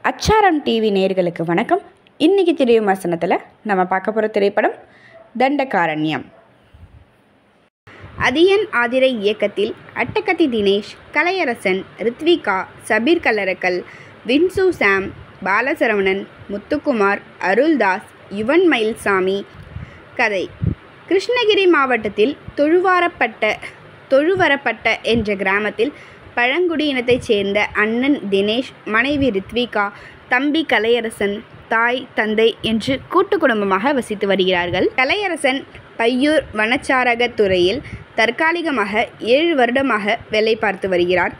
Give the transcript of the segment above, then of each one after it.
அச்சாரம் டிவி நேயர்களுக்கு வணக்கம். இன்றைக்கி திரைவிமர்சனத்தில் நம்ம பார்க்க போகிற திரைப்படம் தண்டகாரண்யம். அதியன் ஆதிரை இயக்கத்தில் அட்டகத்தி தினேஷ், கலையரசன், ரித்விகா, சபீர் கல்லரக்கல், வின்சு சாம், பாலசரவணன், முத்துக்குமார், அருள்தாஸ், யுவன் மயில்சாமி. கதை: கிருஷ்ணகிரி மாவட்டத்தில் தொழுவரப்பட்ட என்ற கிராமத்தில் பழங்குடியினத்தைச் சேர்ந்த அண்ணன் தினேஷ், மனைவி ரித்விகா, தம்பி கலையரசன், தாய் தந்தை என்று கூட்டு குடும்பமாக வசித்து வருகிறார்கள். கலையரசன் பையூர் வனச்சாரகத் துறையில் தற்காலிகமாக 7 வருடமாக வேலை பார்த்து வருகிறார்.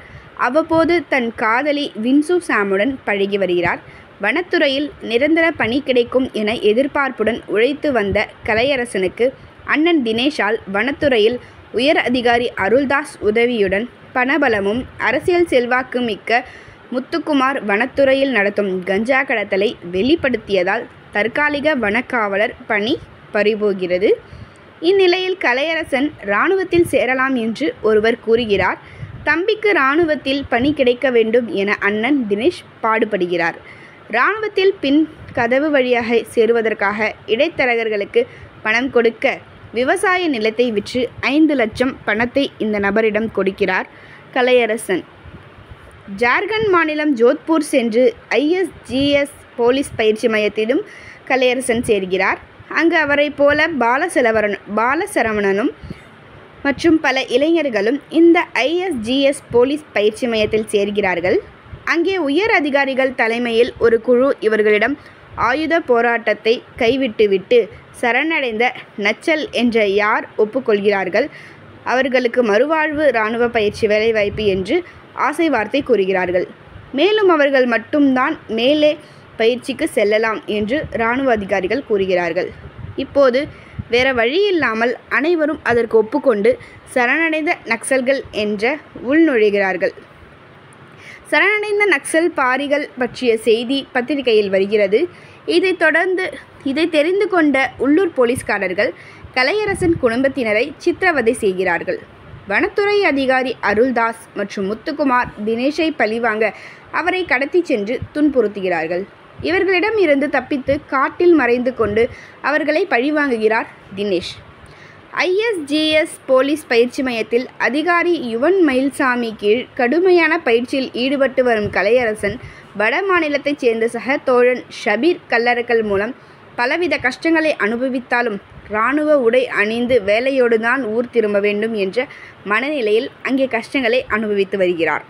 அவ்வப்போது தன் காதலி வின்சு சாமுடன் பழகி வருகிறார். வனத்துறையில் நிரந்தர பணி கிடைக்கும் என எதிர்பார்ப்புடன் உழைத்து வந்த கலையரசனுக்கு அண்ணன் தினேஷால் வனத்துறையில் உயர் அதிகாரி அருள்தாஸ் உதவியுடன் பணபலமும் அரசியல் செல்வாக்கு மிக்க முத்துக்குமார் வனத்துறையில் நடத்தும் கஞ்சா கடத்தலை வெளிப்படுத்தியதால் தற்காலிக வனக்காவலர் பணி பறிபோகிறது. இந்நிலையில் கலையரசன் இராணுவத்தில் சேரலாம் என்று ஒருவர் கூறுகிறார். தம்பிக்கு இராணுவத்தில் பணி கிடைக்க வேண்டும் என அண்ணன் தினேஷ் பாடுபடுகிறார். இராணுவத்தில் பின் கதவு வழியாக சேருவதற்காக இடைத்தரகர்களுக்கு பணம் கொடுக்க விவசாய நிலத்தை விற்று 5 லட்சம் பணத்தை இந்த நபரிடம் கொடுக்கிறார் கலையரசன். ஜார்க்கண்ட் மாநிலம் ஜோத்பூர் சென்று ISGS போலீஸ் பயிற்சி மையத்திலும் கலையரசன் சேர்கிறார். அங்கு அவரை போல பாலசரவணனும் மற்றும் பல இளைஞர்களும் இந்த ISGS போலீஸ் பயிற்சி மையத்தில் சேர்கிறார்கள். அங்கே உயர் அதிகாரிகள் தலைமையில் ஒரு குழு இவர்களிடம் ஆயுத போராட்டத்தை கைவிட்டுவிட்டு சரணடைந்த நக்சல் என்ற யார் ஒப்புக்கொள்கிறார்கள். அவர்களுக்கு மறுவாழ்வு, இராணுவ பயிற்சி, வேலைவாய்ப்பு என்று ஆசை வார்த்தை கூறுகிறார்கள். மேலும் அவர்கள் மட்டும்தான் மேலே பயிற்சிக்கு செல்லலாம் என்று இராணுவ அதிகாரிகள் கூறுகிறார்கள். இப்போது வேறு வழியில்லாமல் அனைவரும் அதற்கு ஒப்புக்கொண்டு சரணடைந்த நக்சல்கள் என்ற உள்நுழைகிறார்கள். சரணடைந்த நக்சல் பாரிகள் பற்றிய செய்தி பத்திரிகையில் வருகிறது. இதை தெரிந்து கொண்ட உள்ளூர் போலீஸ்காரர்கள் கலையரசன் குடும்பத்தினரை சித்திரவதை செய்கிறார்கள். வனத்துறை அதிகாரி அருள்தாஸ் மற்றும் முத்துக்குமார் தினேஷை பழிவாங்க அவரை கடத்தி சென்று துன்புறுத்துகிறார்கள். இவர்களிடம் இருந்து தப்பித்து காட்டில் மறைந்து கொண்டு அவர்களை பழிவாங்குகிறார் தினேஷ். ISGS போலீஸ் பயிற்சி மையத்தில் அதிகாரி யுவன் மயில்சாமி கீழ் கடுமையான பயிற்சியில் ஈடுபட்டு வரும் கலையரசன் வட மாநிலத்தைச் சேர்ந்த சக தோழன் சபீர் கல்லரக்கல் மூலம் பலவித கஷ்டங்களை அனுபவித்தாலும் இராணுவ உடை அணிந்து வேலையோடு தான் ஊர் திரும்ப வேண்டும் என்ற மனநிலையில் அங்கே கஷ்டங்களை அனுபவித்து வருகிறார்.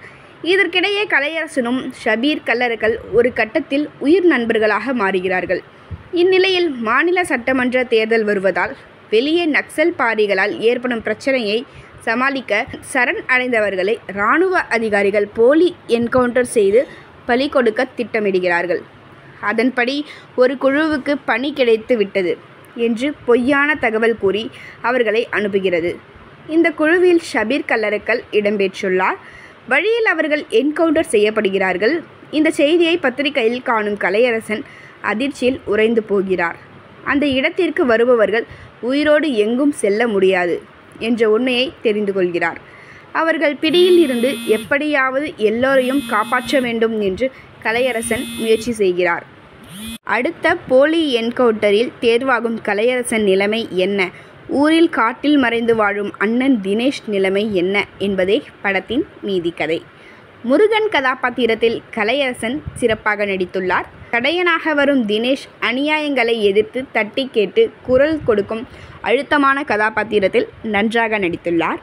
இதற்கிடையே கலையரசனும் சபீர் கல்லரக்கல் ஒரு கட்டத்தில் உயிர் நண்பர்களாக மாறுகிறார்கள். இந்நிலையில் மாநில சட்டமன்ற தேர்தல் வருவதால் வெளியே நக்சல் பாரிகளால் ஏற்படும் பிரச்சனையை சமாளிக்க சரண் அடைந்தவர்களை இராணுவ அதிகாரிகள் போலி என்கவுண்டர் செய்து பலி கொடுக்க திட்டமிடுகிறார்கள். அதன்படி ஒரு குழுவுக்கு பணி கிடைத்து விட்டது என்று பொய்யான தகவல் கூறி அவர்களை அனுப்புகிறது. இந்த குழுவில் சபீர் கல்லரக்கல் இடம்பெற்றுள்ளார். வழியில் அவர்கள் என்கவுண்டர் செய்யப்படுகிறார்கள். இந்த செய்தியை பத்திரிகையில் காணும் கலையரசன் அதிர்ச்சியில் உறைந்து போகிறார். அந்த இடத்திற்கு வருபவர்கள் உயிரோடு எங்கும் செல்ல முடியாது என்ற உண்மையை தெரிந்து கொள்கிறார். அவர்கள் பிடியில் இருந்து எப்படியாவது எல்லோரையும் காப்பாற்ற வேண்டும் என்று கலையரசன் முயற்சி செய்கிறார். அடுத்த போலி என்கவுண்டரில் தேர்வாகும் கலையரசன் நிலைமை என்ன, ஊரில் காட்டில் மறைந்து வாழும் அண்ணன் தினேஷ் நிலைமை என்ன என்பதே படத்தின் மீதி கதை. முருகன் கதாபாத்திரத்தில் கலையரசன் சிறப்பாக நடித்துள்ளார். தடையனாக வரும் தினேஷ் அநியாயங்களை எதிர்த்து தட்டி கேட்டு குரல் கொடுக்கும் அழுத்தமான கதாபாத்திரத்தில் நன்றாக நடித்துள்ளார்.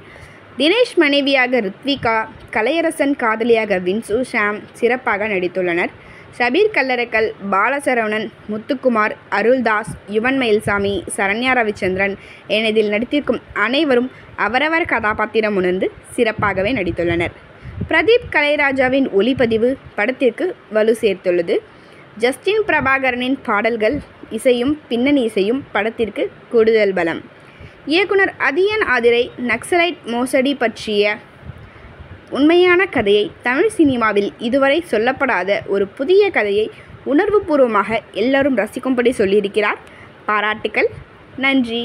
தினேஷ் மனைவியாக ரித்விகா, கலையரசன் காதலியாக வின்சு சாம் சிறப்பாக நடித்துள்ளனர். சபீர் கல்லரக்கல், பாலசரவணன், முத்துக்குமார், அருள்தாஸ், யுவன் மயில்சாமி, சரண்யா ரவிச்சந்திரன் என இதில் நடித்திருக்கும் அனைவரும் அவரவர் கதாபாத்திரம் உணர்ந்து சிறப்பாகவே நடித்துள்ளனர். பிரதீப் கலைராஜாவின் ஒளிப்பதிவு படத்திற்கு வலு சேர்த்துள்ளது. ஜஸ்டின் பிரபாகரனின் பாடல்கள், இசையும் பின்னணி இசையும் படத்திற்கு கூடுதல் பலம். இயக்குனர் அதியன் ஆதிரை நக்சலைட் மோசடி பற்றிய உண்மையான கதையை தமிழ் சினிமாவில் இதுவரை சொல்லப்படாத ஒரு புதிய கதையை உணர்வுபூர்வமாக எல்லாரும் ரசிக்கும்படி சொல்லியிருக்கிறார். பாராட்டுக்கள். நன்றி.